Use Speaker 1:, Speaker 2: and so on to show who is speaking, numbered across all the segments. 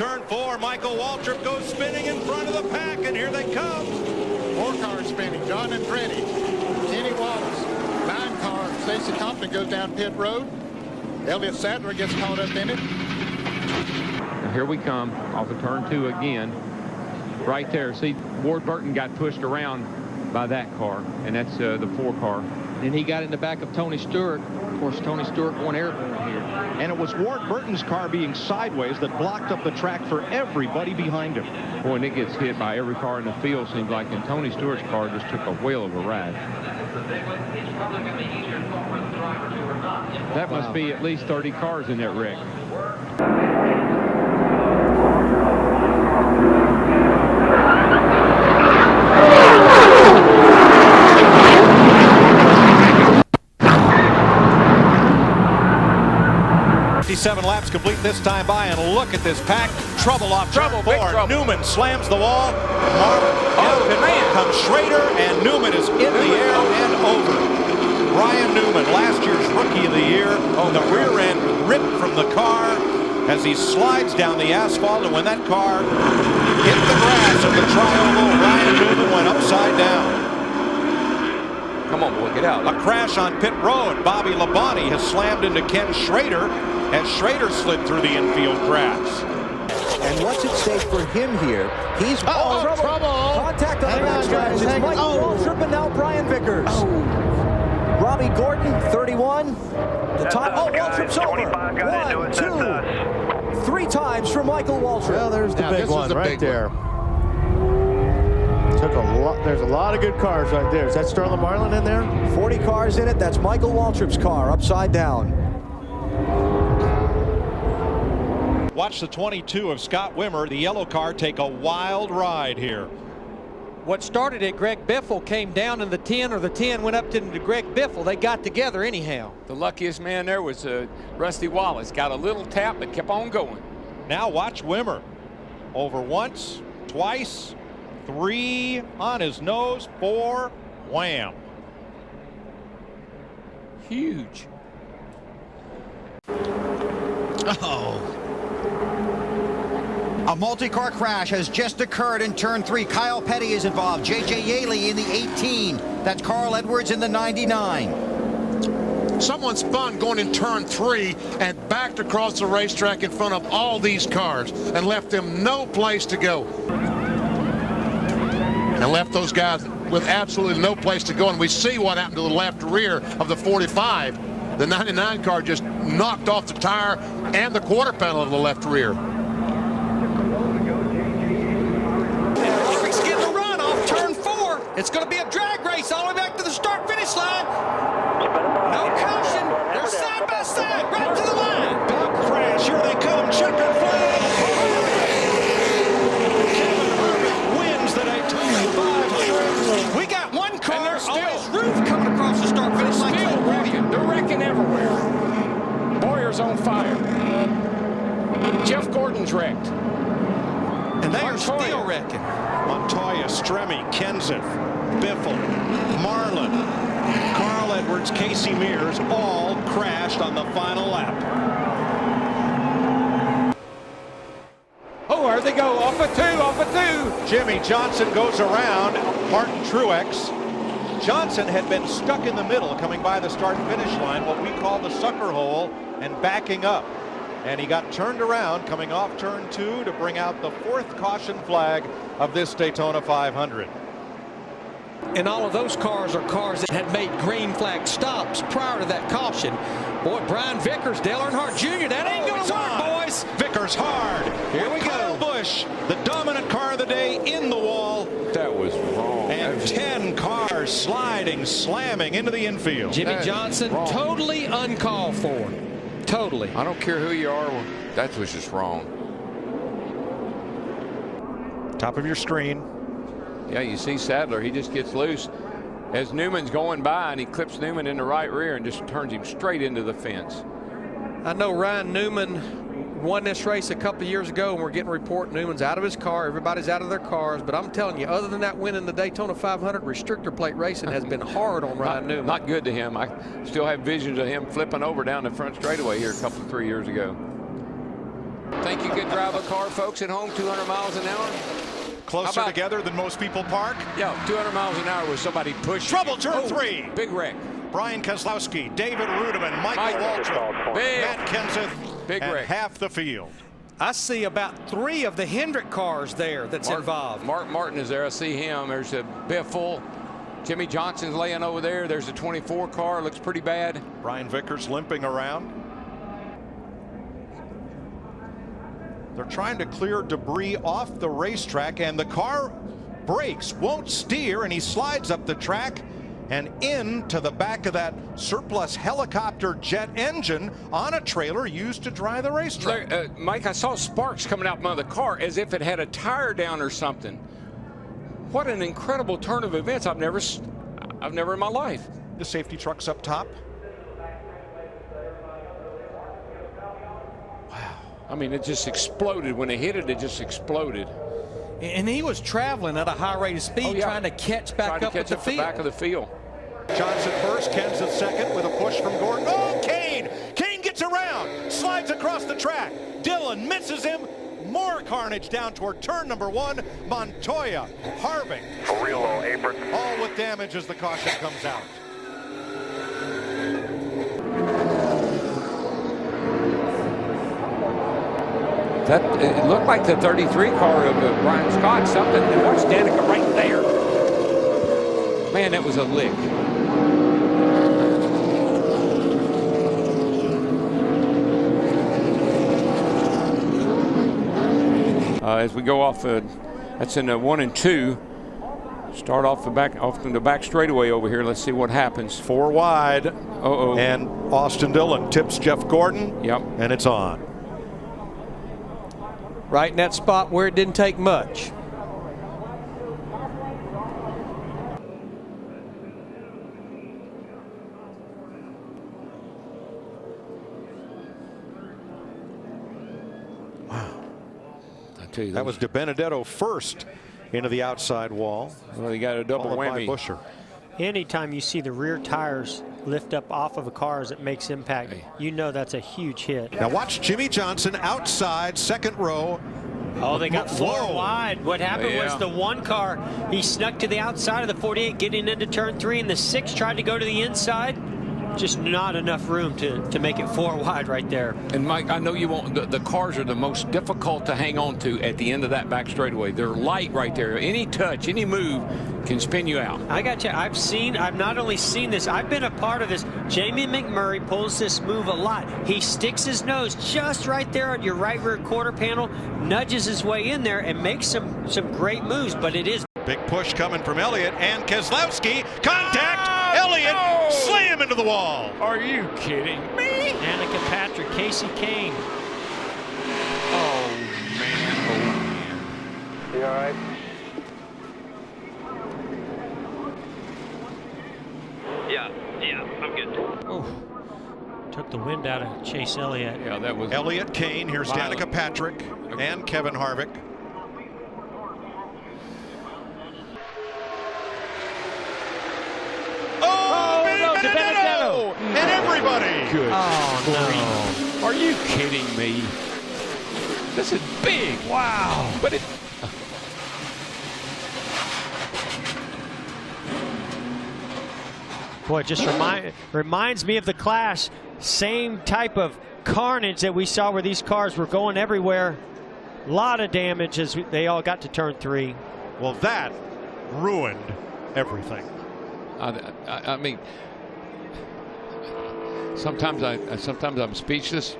Speaker 1: turn 4. Michael Waltrip goes spinning in front of the pack, and here they come.
Speaker 2: 4 cars spinning. John Andretti, Kenny Wallace. 9 car. Stacy Compton goes down pit road. Elliott Sadler gets caught up in it.
Speaker 3: And here we come off of turn 2 again. Right there. See, Ward Burton got pushed around by that car, and that's the 4 car.
Speaker 4: And he got in the back of Tony Stewart. Of course, Tony Stewart went airborne here.
Speaker 5: And it was Ward Burton's car being sideways that blocked up the track for everybody behind him.
Speaker 3: Boy, and it gets hit by every car in the field, seems like, and Tony Stewart's car just took a whale of a ride. That must be at least 30 cars in that wreck.
Speaker 1: 57 laps complete this time by, and look at this pack. Trouble off turn 4. Newman slams the wall. Comes Schrader, and Newman is in the air and over. Ryan Newman, last year's Rookie of the Year. The rear end ripped from the car as he slides down the asphalt, and when that car hit the grass of the tri-oval, Ryan Newman went upside down.
Speaker 6: Come on, boy, get out.
Speaker 1: A crash on pit road. Bobby Labonte has slammed into Ken Schrader, and Schrader slid through the infield grass.
Speaker 7: And what's at stake for him here? He's trouble. Contact on the backstretch. It's Michael Waltrip and now Brian Vickers. Robbie Gordon, 31. The top. Waltrip's over. 1, 2, 3 times for Michael Waltrip.
Speaker 8: Well, there's the big one right there. Took a lot. There's a lot of good cars right there. Is that Sterling Marlin in there?
Speaker 7: 40 cars in it. That's Michael Waltrip's car upside down.
Speaker 1: Watch the 22 of Scott Wimmer, the yellow car, take a wild ride here.
Speaker 4: What started it, Greg Biffle came down in the 10, or the 10 went up to Greg Biffle. They got together anyhow.
Speaker 6: The luckiest man there was Rusty Wallace. Got a little tap, but kept on going.
Speaker 1: Now watch Wimmer. Over once, twice, 3 on his nose, 4, wham.
Speaker 6: Huge.
Speaker 9: Oh. A multi-car crash has just occurred in turn 3. Kyle Petty is involved. J.J. Yaley in the 18. That's Carl Edwards in the 99.
Speaker 10: Someone spun going in turn 3 and backed across the racetrack in front of all these cars and left them no place to go. And left those guys with absolutely no place to go. And we see what happened to the left rear of the 45. The 99 car just knocked off the tire and the quarter panel of the left rear.
Speaker 4: It's going to be a drag race all the way back to the start-finish line. No caution. They're side by side, right to the line.
Speaker 1: Big crash. Here they come. Checkered flag. Kevin Harvick wins the Daytona 500.
Speaker 4: We got one car on his roof coming across the start-finish line.
Speaker 6: They're wrecking everywhere. Boyer's on fire. Jeff Gordon's wrecked.
Speaker 4: And they are still wrecking.
Speaker 1: Montoya, Stremme, Kenseth, Biffle, Marlin, Carl Edwards, Casey Mears all crashed on the final lap.
Speaker 6: Oh, there they go. Off of 2, off of 2.
Speaker 1: Jimmy Johnson goes around Martin Truex. Johnson had been stuck in the middle coming by the start finish line, what we call the sucker hole, and backing up. And he got turned around coming off turn 2 to bring out the 4th caution flag of this Daytona 500.
Speaker 4: And all of those cars are cars that had made green flag stops prior to that caution. Boy, Brian Vickers, Dale Earnhardt Jr., that ain't going to work, boys.
Speaker 1: Vickers hard. Here we go. Busch, the dominant car of the day, in the wall.
Speaker 6: That was wrong.
Speaker 1: And 10 cars sliding, slamming into the infield.
Speaker 4: Jimmy Johnson, totally uncalled for. Totally.
Speaker 6: I don't care who you are. That was just wrong.
Speaker 1: Top of your screen.
Speaker 6: Yeah, you see Sadler. He just gets loose as Newman's going by, and he clips Newman in the right rear and just turns him straight into the fence.
Speaker 4: I know Ryan Newman won this race a couple of years ago, and we're getting a report Newman's out of his car. Everybody's out of their cars. But I'm telling you, other than that win in the Daytona 500, restrictor plate racing has been hard on Ryan Newman.
Speaker 6: Not good to him. I still have visions of him flipping over down the front straightaway here a couple, 3 years ago. think you could drive a car, folks, at home 200 miles an hour?
Speaker 1: Closer together than most people park.
Speaker 6: Yeah, 200 miles an hour with somebody pushing.
Speaker 1: Trouble, turn 3.
Speaker 6: Big wreck.
Speaker 1: Brian Keselowski, David Rudiman, Michael Waltrip, Matt Kenseth,
Speaker 6: big
Speaker 1: and
Speaker 6: wreck.
Speaker 1: half the field.
Speaker 4: I see about 3 of the Hendrick cars there that's involved.
Speaker 6: Mark Martin is there. I see him. There's a Biffle. Jimmy Johnson's laying over there. There's a 24 car. Looks pretty bad.
Speaker 1: Brian Vickers limping around. They're trying to clear debris off the racetrack, and the car brakes, won't steer, and he slides up the track and into the back of that surplus helicopter jet engine on a trailer used to dry the racetrack.
Speaker 6: Mike, I saw sparks coming out from the car as if it had a tire down or something. What an incredible turn of events. I've never in my life.
Speaker 1: The safety truck's up top.
Speaker 6: I mean, it just exploded. When it hit it, it just exploded.
Speaker 4: And he was traveling at a high rate of speed, trying to catch back up with the field.
Speaker 6: Back of the field.
Speaker 1: Johnson first, Kenseth second with a push from Gordon. Oh, Kane! Kane gets around, slides across the track. Dillon misses him. More carnage down toward turn number 1. Montoya, Harvick.
Speaker 11: For real low apron.
Speaker 1: All with damage as the caution comes out.
Speaker 6: It looked like the 33 car of Brian Scott, something. And watch Danica right there. Man, that was a lick. As we go off, that's in 1 and 2. Start off from the back straightaway over here. Let's see what happens.
Speaker 1: 4 wide.
Speaker 6: Uh-oh.
Speaker 1: And Austin Dillon tips Jeff Gordon.
Speaker 6: Yep.
Speaker 1: And it's on.
Speaker 4: Right in that spot where it didn't take much.
Speaker 1: That was DiBenedetto first into the outside wall.
Speaker 6: Well, you got a double whammy.
Speaker 1: Buscher.
Speaker 12: Anytime you see the rear tires lift up off of a car as it makes impact, you know that's a huge hit.
Speaker 1: Now watch Jimmy Johnson outside, second row.
Speaker 12: Oh, they got 4 wide. What happened was the 1 car, he snuck to the outside of the 48 getting into turn 3, and the 6 tried to go to the inside. Just not enough room to make it 4 wide right there.
Speaker 6: And Mike, I know you won't. The cars are the most difficult to hang on to at the end of that back straightaway. They're light right there. Any touch, any move can spin you out.
Speaker 12: I got you. I've not only seen this, I've been a part of this. Jamie McMurray pulls this move a lot. He sticks his nose just right there on your right rear quarter panel, nudges his way in there, and makes some great moves, but it is.
Speaker 1: Big push coming from Elliott and Keselowski. Contact! Elliott slam into the wall.
Speaker 6: Are you kidding me?
Speaker 12: Danica Patrick, Casey Kane.
Speaker 6: Oh, man.
Speaker 11: You all right?
Speaker 12: Yeah, I'm good. Oh, took the wind out of Chase Elliott.
Speaker 6: Yeah, that was
Speaker 1: Elliott, Kane. Here's Danica Patrick and Kevin Harvick. DiBenedetto and everybody.
Speaker 6: Good.
Speaker 12: Oh,
Speaker 6: no. Are you kidding me? This is big. Wow. But it.
Speaker 12: Boy, it just reminds me of the Clash. Same type of carnage that we saw where these cars were going everywhere. A lot of damage as they all got to turn 3.
Speaker 1: Well, that ruined everything.
Speaker 6: I mean, sometimes I'm speechless.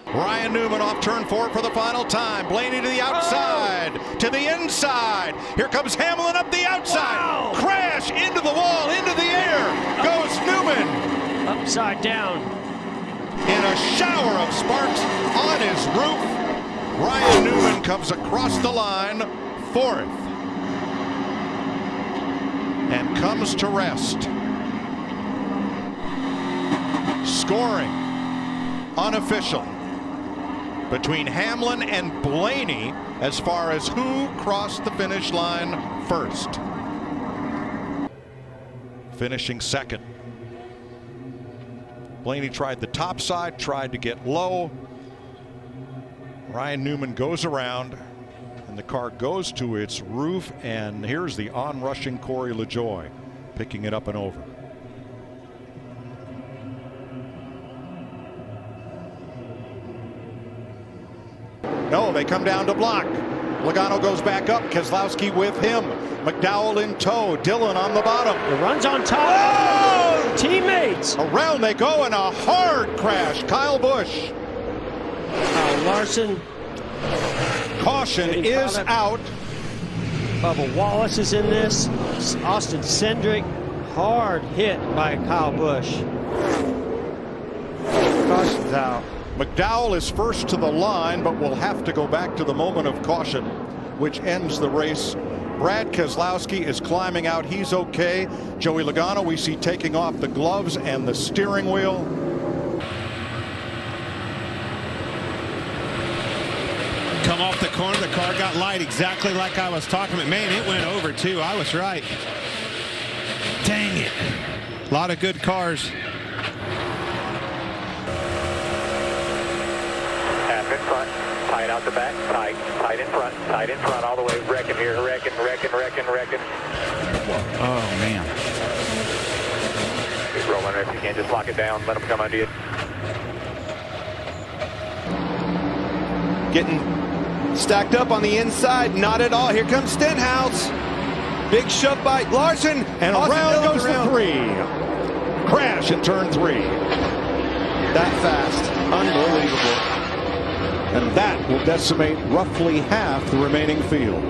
Speaker 1: Ryan Newman off turn 4 for the final time. Blaney to the outside, to the inside. Here comes Hamlin up the outside. Wow. Crash into the wall, into the air. Goes Newman.
Speaker 12: Upside down.
Speaker 1: In a shower of sparks on his roof. Ryan Newman comes across the line, 4th. And comes to rest. Scoring unofficial between Hamlin and Blaney as far as who crossed the finish line first. Finishing second. Blaney tried the top side, tried to get low. Ryan Newman goes around, and the car goes to its roof, and here's the on-rushing Corey LaJoie, picking it up and over. No, they come down to block. Logano goes back up, Keselowski with him. McDowell in tow, Dillon on the bottom.
Speaker 12: It runs on top. Oh! Teammates.
Speaker 1: Around they go in a hard crash. Kyle Busch.
Speaker 12: Kyle Larson.
Speaker 1: Caution is out.
Speaker 12: Bubba Wallace is in this. Austin Cindric. Hard hit by Kyle Busch. Caution's out.
Speaker 1: McDowell is first to the line, but will have to go back to the moment of caution, which ends the race. Brad Keselowski is climbing out. He's okay. Joey Logano we see taking off the gloves and the steering wheel.
Speaker 13: Come off the corner, the car got light exactly like I was talking about. Man, it went over too. I was right. Dang it. A lot of good cars.
Speaker 11: Half in front, tight out the back, tight in front, all the way. Wrecking here, wrecking.
Speaker 13: Oh, man.
Speaker 11: Keep rolling if you can. Just lock it down. Let them come under you.
Speaker 14: Getting stacked up on the inside. Not at all. Here comes Stenhouse. Big shove by Larson.
Speaker 1: And around goes the 3. Crash in turn 3.
Speaker 14: That fast. Unbelievable.
Speaker 1: And that will decimate roughly half the remaining field.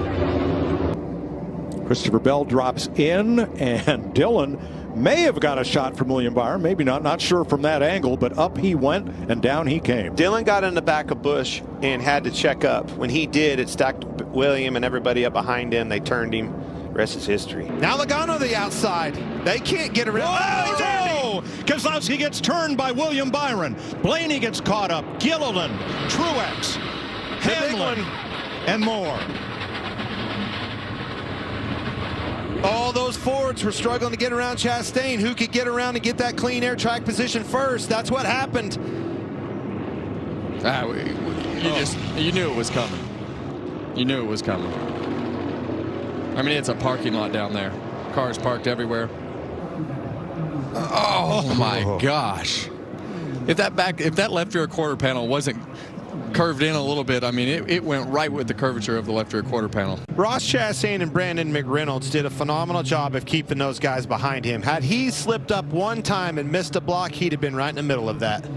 Speaker 1: Christopher Bell drops in, and Dillon may have got a shot from William Byron. Maybe not. Not sure from that angle, but up he went and down he came.
Speaker 14: Dillon got in the back of Busch and had to check up. When he did, it stacked William and everybody up behind him. They turned him. Rest is history.
Speaker 13: Now Logano the outside. They can't get around.
Speaker 1: Oh, Keselowski gets turned by William Byron. Blaney gets caught up. Gilliland, Truex, Hamlin, and more.
Speaker 13: All those Fords were struggling to get around Chastain. Who could get around and get that clean air track position first? That's what happened.
Speaker 15: You knew it was coming. You knew it was coming. I mean, it's a parking lot down there. Cars parked everywhere. Oh my gosh. If that left rear quarter panel wasn't curved in a little bit, I mean, it went right with the curvature of the left rear quarter panel.
Speaker 14: Ross Chastain and Brandon McReynolds did a phenomenal job of keeping those guys behind him. Had he slipped up one time and missed a block, he'd have been right in the middle of that.